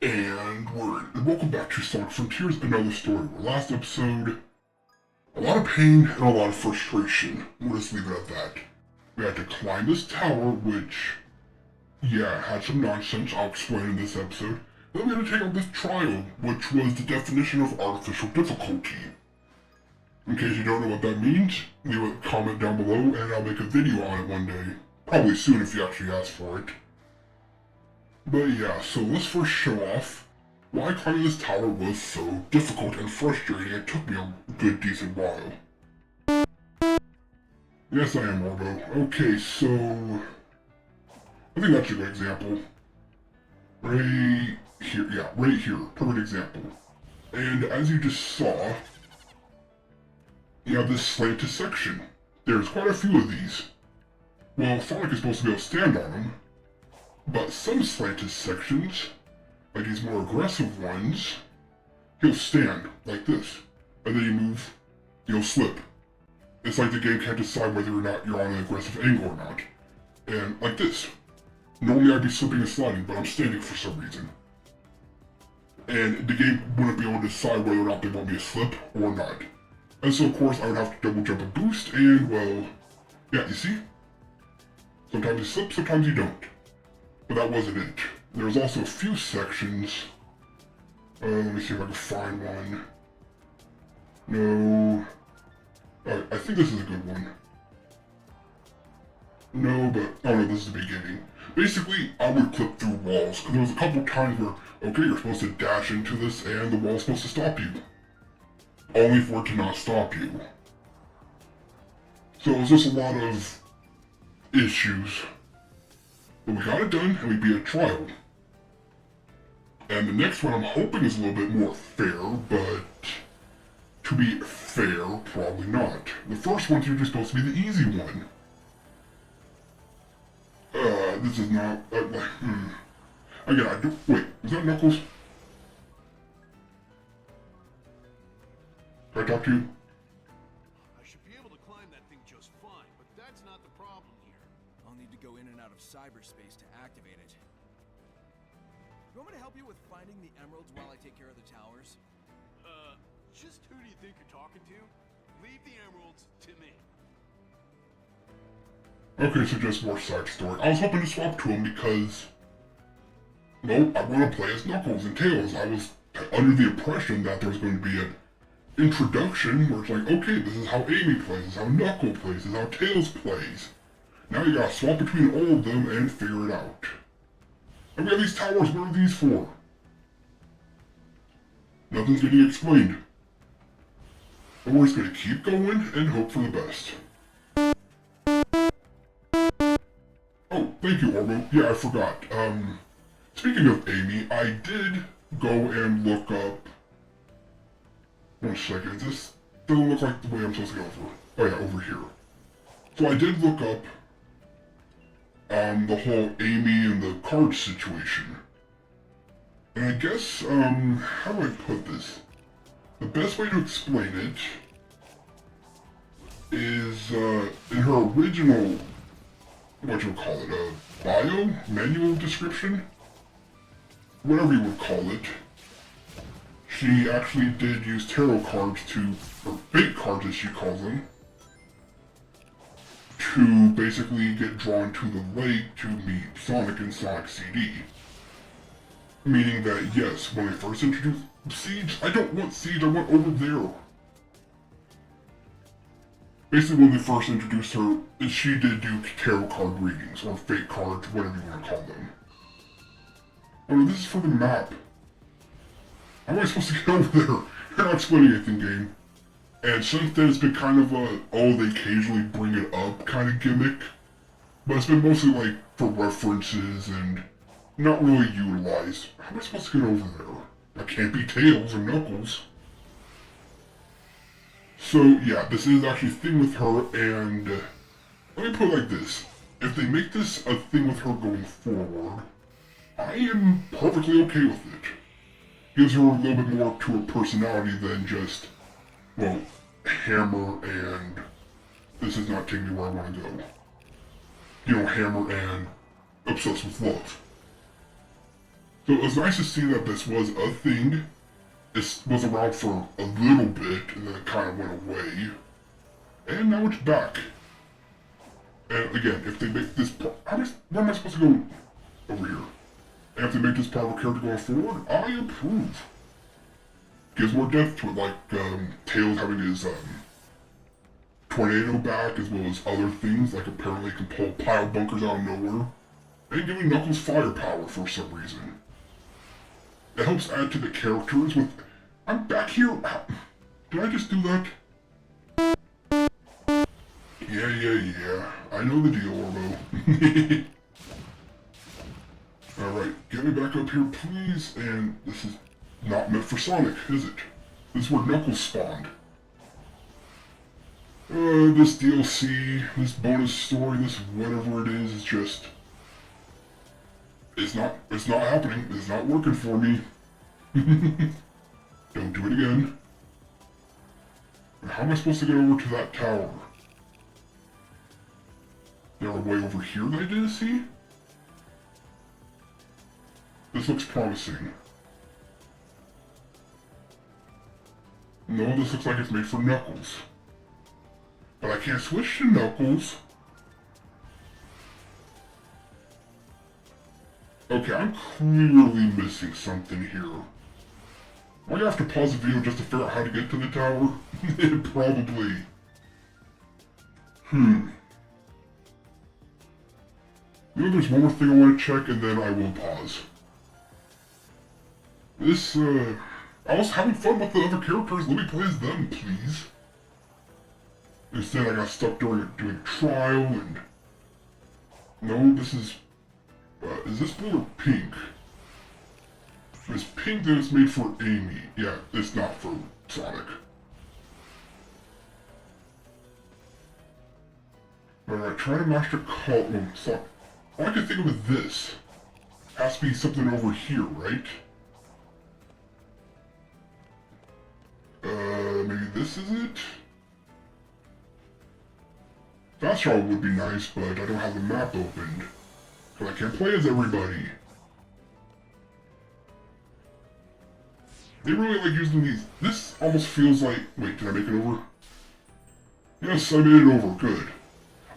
And welcome back to Sonic Frontiers, another story. Last episode, a lot of pain and a lot of frustration. We'll just leave it at that. We had to climb this tower, which, yeah, had some nonsense. I'll explain in this episode. Then we had to take on this trial, which was the definition of artificial difficulty. In case you don't know what that means, leave a comment down below and I'll make a video on it one day. Probably soon if you actually ask for it. But yeah, so let's first show off why climbing this tower was so difficult and frustrating. It took me a good decent while. Yes, I am Orbo. Okay, so I think that's a good example. Right here, yeah, right here. Perfect example. And as you just saw, you have this slanted section. There's quite a few of these. Well, Sonic is supposed to be able to stand on them. But some slanted sections, like these more aggressive ones, he'll stand like this. And then you move, you'll slip. It's like the game can't decide whether or not you're on an aggressive angle or not. And like this. Normally I'd be slipping and sliding, but I'm standing for some reason. And the game wouldn't be able to decide whether or not they want me to slip or not. And so of course I would have to double jump and boost, and well, yeah, you see? Sometimes you slip, sometimes you don't. But that wasn't it. There was also a few sections. Let me see if I can find one. No. I think this is a good one. No, but, oh no, this is the beginning. Basically, I would clip through walls, because there was a couple times where, okay, you're supposed to dash into this, and the wall's supposed to stop you. Only for it to not stop you. So it was just a lot of issues. But we got it done, and we beat a trial. And the next one I'm hoping is a little bit more fair, but to be fair, probably not. The first one's usually supposed to be the easy one. This is not, Again, I do, wait, is that Knuckles? Can I talk to you? I should be able to climb that thing just fine, but that's not the problem here. I'll need to go in and out of cyberspace to activate it. You want me to help you with finding the emeralds while I take care of the towers? Just who do you think you're talking to? Leave the emeralds to me. Okay, so just more side story. I was hoping to swap to him because, well, I want to play as Knuckles and Tails. I was under the impression that there was going to be an introduction where it's like, okay, this is how Amy plays, this is how Knuckles plays, this is how Tails plays. Now you gotta swap between all of them and figure it out. And we have these towers, what are these for? Nothing's getting explained. But we're just gonna keep going and hope for the best. Oh, thank you, Orbo. Yeah, I forgot. Speaking of Amy, I did go and look up. One second, this doesn't look like the way I'm supposed to go over. Oh yeah, over here. So I did look up the whole Amy and the card situation. And I guess, how do I put this? The best way to explain it is, in her original, what you would call it, bio, manual description, whatever you would call it, she actually did use tarot cards or fate cards as she calls them, to basically get drawn to the lake to meet Sonic and Sonic CD. Meaning that, yes, when they first introduced Siege, I don't want Siege, I want over there. Basically, when they first introduced her, she did do tarot card readings, or fate cards, whatever you want to call them. Oh no, this is for the map. How am I supposed to get over there? You're not explaining anything, game. And since then, it's been kind of a, oh, they occasionally bring it up kind of gimmick. But it's been mostly like for references and not really utilized. How am I supposed to get over there? I can't be Tails or Knuckles. So yeah, this is actually a thing with her, and let me put it like this. If they make this a thing with her going forward, I am perfectly okay with it. Gives her a little bit more to her personality than just, well, Hammer and this is not taking me where I want to go. You know, Hammer and Obsessed with Love. So it was nice to see that this was a thing. It was around for a little bit, and then it kind of went away. And now it's back. And again, if they make this part, where am I supposed to go? Over here. And if they make this part of a character going forward, I approve. Gives more depth to it, like Tails having his tornado back, as well as other things, like apparently he can pull pile bunkers out of nowhere. And giving Knuckles firepower for some reason. It helps add to the characters with... I'm back here! Did I just do that? Yeah. I know the deal, Orbo. Alright, get me back up here, please. And this is not meant for Sonic, is it? This is where Knuckles spawned. This DLC, this bonus story, this whatever it is just... It's not happening. It's not working for me. Don't do it again. How am I supposed to get over to that tower? There a way over here that I didn't see? This looks promising. No, this looks like it's made for Knuckles. But I can't switch to Knuckles. Okay, I'm clearly missing something here. Am I gonna have to pause the video just to figure out how to get to the tower? Probably. You know, there's one more thing I want to check, and then I will pause. I was having fun with the other characters. Let me play as them, please. Instead, I got stuck doing trial, and... No, this is this blue or pink? If it's pink, then it's made for Amy. Yeah, it's not for Sonic. Alright, try to master color. All I can think of is this. Has to be something over here, right? Maybe this is it? Fast travel would be nice, but I don't have the map opened. But I can't play as everybody. They really like using these. This almost feels like... Wait, did I make it over? Yes, I made it over. Good.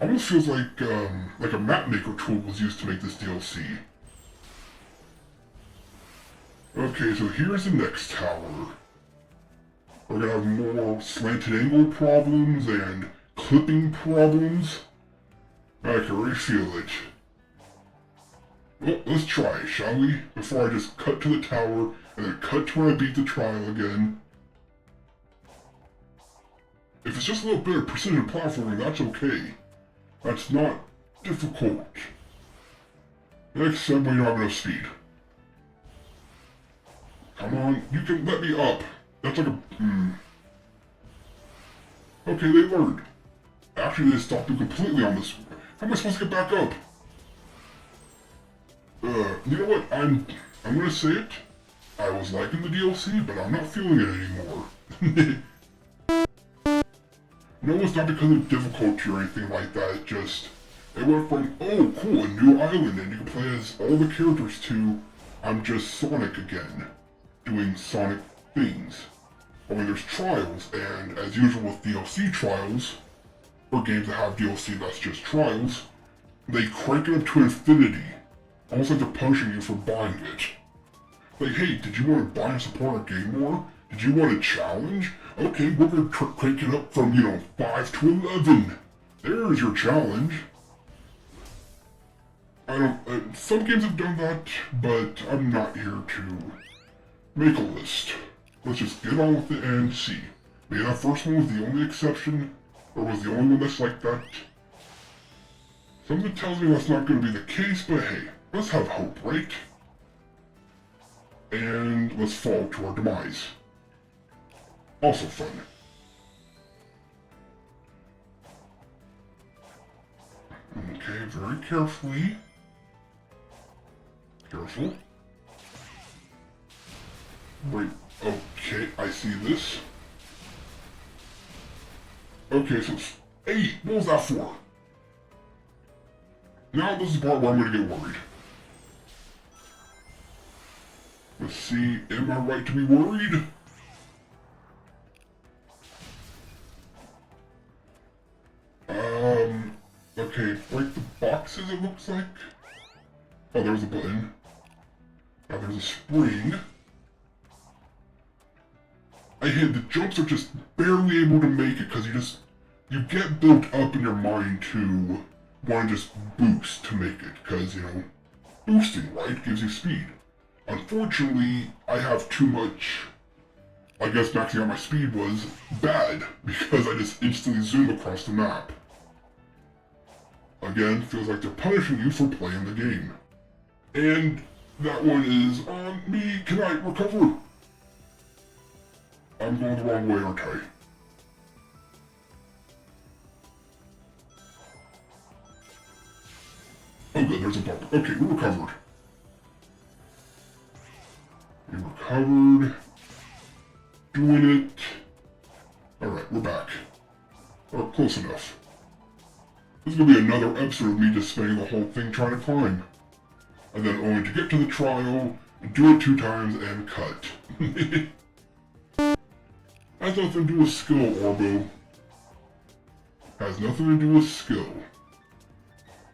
Almost feels like a map maker tool was used to make this DLC. Okay, so here's the next tower. We're gonna have more slanted angle problems and clipping problems. I can already feel it. Well, let's try, shall we? Before I just cut to the tower, and then cut to when I beat the trial again. If it's just a little bit of precision platforming, that's okay. That's not difficult. Except when you don't have enough speed. Come on, you can let me up. That's like a... Okay, they learned. Actually, they stopped me completely on this. How am I supposed to get back up? You know what? I'm gonna say it. I was liking the DLC, but I'm not feeling it anymore. No, it's not because of difficulty or anything like that. It went from, oh cool, a new island and you can play as all the characters, to I'm just Sonic again, doing Sonic things. Only there's trials, and as usual with DLC trials, or games that have DLC that's just trials, they crank it up to infinity. Almost like they're punishing you for buying it. Like, hey, did you want to buy and support our game more? Did you want a challenge? Okay, we're gonna crank it up from, 5 to 11. There's your challenge. Some games have done that, but I'm not here to make a list. Let's just get on with it and see. Maybe that first one was the only exception, or was the only one that's like that. Something tells me that's not gonna be the case, but hey, let's have hope, right? And let's fall to our demise. Also fun. Okay, very carefully. Careful. Wait, okay, I see this. Okay, so hey, what was that for? Now this is the part where I'm gonna get worried. Let's see, am I right to be worried? Okay, break the boxes it looks like. Oh, there's a button. Now there's a spring. I hit the jumps are just barely able to make it because you get built up in your mind to want to just boost to make it because, you know, boosting, right, gives you speed. Unfortunately, I have too much. I guess maxing out my speed was bad because I just instantly zoom across the map. Again, feels like they're punishing you for playing the game. And that one is on me. Can I recover? I'm going the wrong way, aren't I? Oh good, there's a bump. Okay, we recovered. We recovered. Doing it. Alright, we're back. Or close enough. This is gonna be another episode of me just spending the whole thing trying to climb. And then only to get to the trial, do it 2 times, and cut. Has nothing to do with skill, Orbo. Has nothing to do with skill.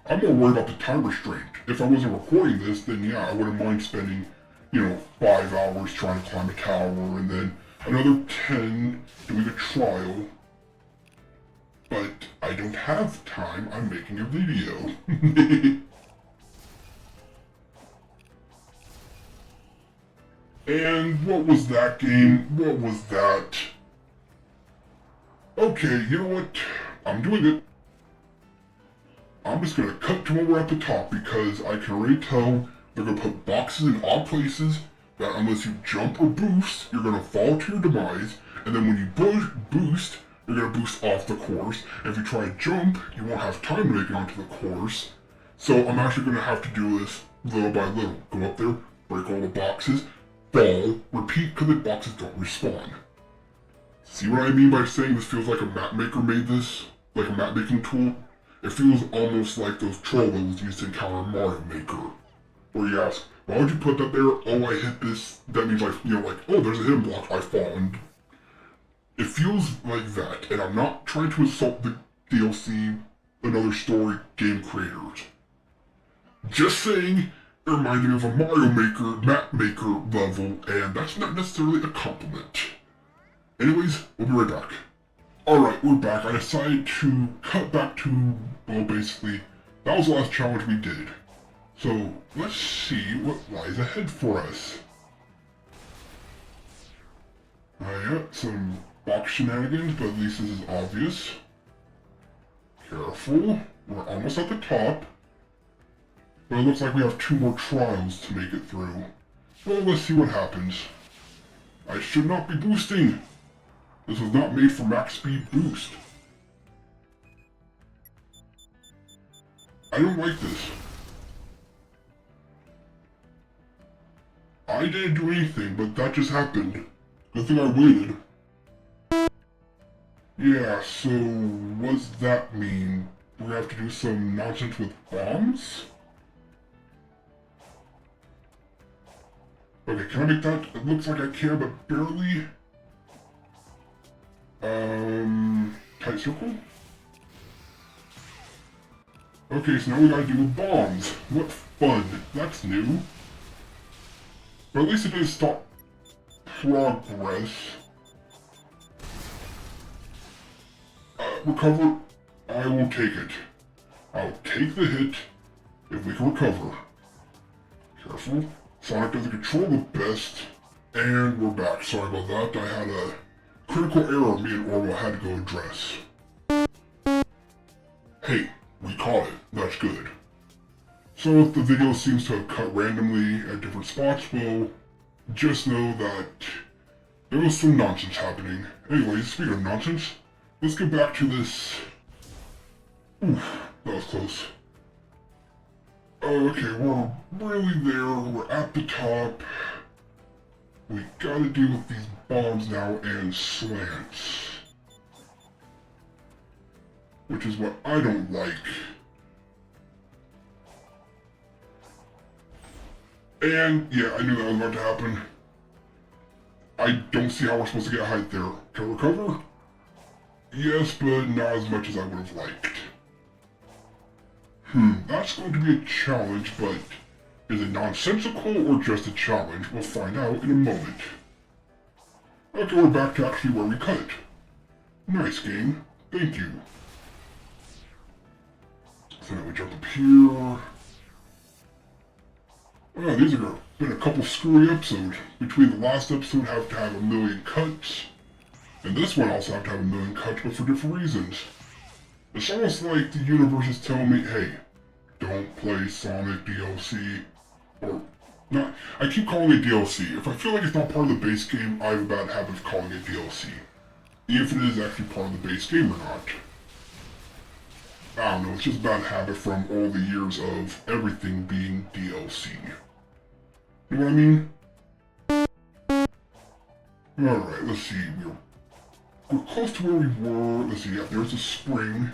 I'm more worried about the time restraint. If I wasn't recording this, then yeah, I wouldn't mind spending, you know, 5 hours trying to climb a tower, and then another 10 doing a trial. But I don't have time, I'm making a video. And what was that game? What was that? Okay, you know what? I'm doing it. I'm just gonna cut to when we're at the top because I can already tell they're gonna put boxes in odd places that unless you jump or boost, you're gonna fall to your demise, and then when you boost, you're gonna boost off the course. And if you try to jump, you won't have time to make it onto the course. So I'm actually gonna have to do this little by little. Go up there, break all the boxes, fall, repeat because the boxes don't respawn. See what I mean by saying this feels like a map maker made this? Like a map making tool? It feels almost like those troll levels used to encounter Mario Maker. Where you ask, why would you put that there? Oh, I hit this. That means like, you know, like, oh, there's a hidden block, I fall. And it feels like that. And I'm not trying to insult the DLC, another story, game creators. Just saying, it reminded me of a Mario Maker, map maker level, and that's not necessarily a compliment. Anyways, we'll be right back. Alright, we're back. I decided to cut back to, well, basically, that was the last challenge we did. So, let's see what lies ahead for us. I got some box shenanigans, but at least this is obvious. Careful, we're almost at the top. But it looks like we have 2 more trials to make it through. Well, let's see what happens. I should not be boosting! This was not made for max speed boost. I don't like this. I didn't do anything, but that just happened. Good thing I waited. Yeah, so what does that mean? We have to do some nonsense with bombs? Okay, can I make that? It looks like I can, but barely. Tight circle? Okay, so now we gotta do with bombs. What fun. That's new. But at least it did stop progress. Recover. I will take it. I'll take the hit if we can recover. Careful. Sonic doesn't control the best. And we're back. Sorry about that. I had a critical error me and Orbo had to go address. Hey, we caught it. That's good. So if the video seems to have cut randomly at different spots, well, just know that there was some nonsense happening. Anyways, speaking of nonsense, let's get back to this. Oof, that was close. Okay, we're really there. We're at the top. We gotta deal with these bombs now and slants. Which is what I don't like. And yeah, I knew that was about to happen. I don't see how we're supposed to get height there. Can I recover? Yes, but not as much as I would have liked. That's going to be a challenge, but is it nonsensical or just a challenge? We'll find out in a moment. Okay, we're back to actually where we cut it. Nice game. Thank you. So now we jump up here. Oh, these have been a couple screwy episodes. Between the last episode have to have a million cuts, and this one also have to have a million cuts, but for different reasons. It's almost like the universe is telling me, hey, don't play Sonic DLC, or not. I keep calling it DLC. If I feel like it's not part of the base game, I have a bad habit of calling it DLC. Even if it is actually part of the base game or not. I don't know, it's just a bad habit from all the years of everything being DLC. You know what I mean? Alright, let's see. We're close to where we were. Let's see, yeah, there's a spring.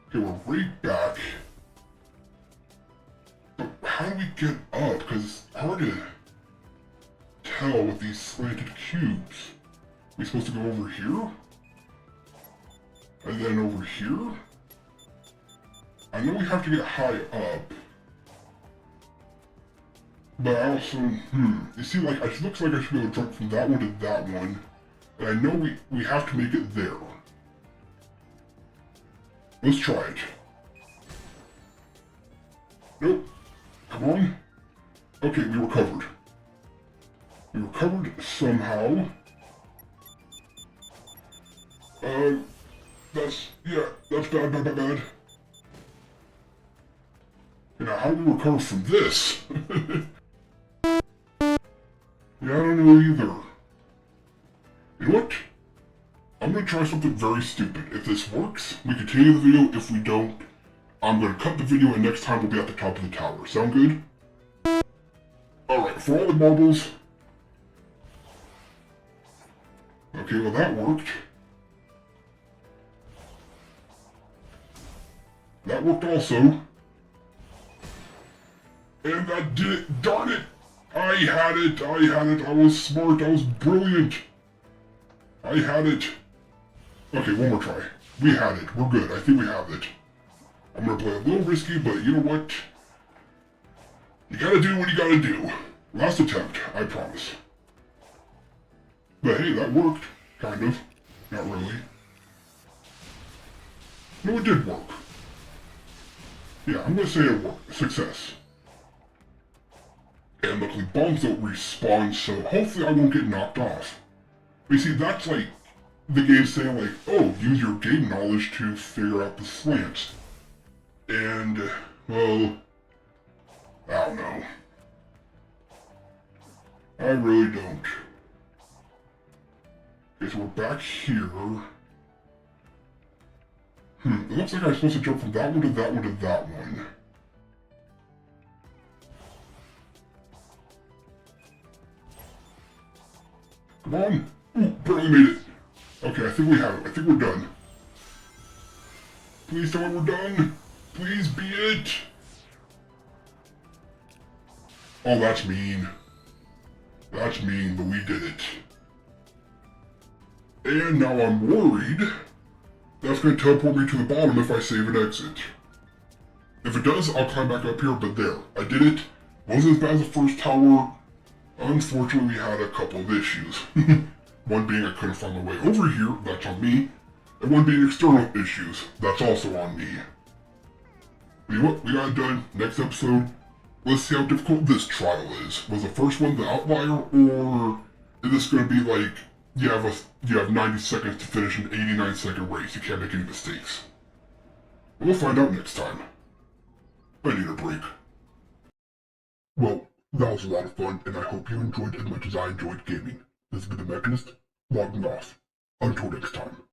Okay, we're right back. But how do we get up? Because it's hard to tell with these slanted cubes. Are we supposed to go over here? And then over here? I know we have to get high up. But I also, you see, like, it looks like I should be able to jump from that one to that one. And I know we have to make it there. Let's try it. Nope. Come on. Okay, we recovered. We recovered somehow. That's bad. Now, how do we recover from this? Yeah, I don't know either. You know what? I'm gonna try something very stupid. If this works, we continue the video. If we don't, I'm gonna cut the video and next time we'll be at the top of the tower. Sound good? Alright, for all the marbles. Okay, well that worked. That worked also. And that did it. Darn it! I had it. I was smart. I was brilliant. I had it. Okay, one more try. We had it. We're good. I think we have it. I'm gonna play a little risky, but you know what? You gotta do what you gotta do. Last attempt, I promise. But hey, that worked. Kind of. Not really. No, it did work. Yeah, I'm gonna say it worked. Success. And luckily bombs don't respawn, so hopefully I won't get knocked off. But you see, that's like the game saying like, oh, use your game knowledge to figure out the slants. And, well, I don't know. I really don't. Okay, so we're back here. It looks like I'm supposed to jump from that one to that one to that one. Come on! Ooh, barely made it. Okay, I think we have it. I think we're done. Please tell me we're done. Please be it. Oh, that's mean. That's mean, but we did it. And now I'm worried that's going to teleport me to the bottom if I save and exit. If it does, I'll climb back up here, but there. I did it. Wasn't as bad as the first tower. Unfortunately, we had a couple of issues. One being I couldn't find my way over here, that's on me. And one being external issues, that's also on me. You know what, we got it done. Next episode, let's see how difficult this trial is. Was the first one the outlier, or is this going to be like, you have 90 seconds to finish an 89-second race, you can't make any mistakes. We'll find out next time. I need a break. Well, that was a lot of fun, and I hope you enjoyed as much as I enjoyed gaming. This has been The Mechanist, logging off. Until next time.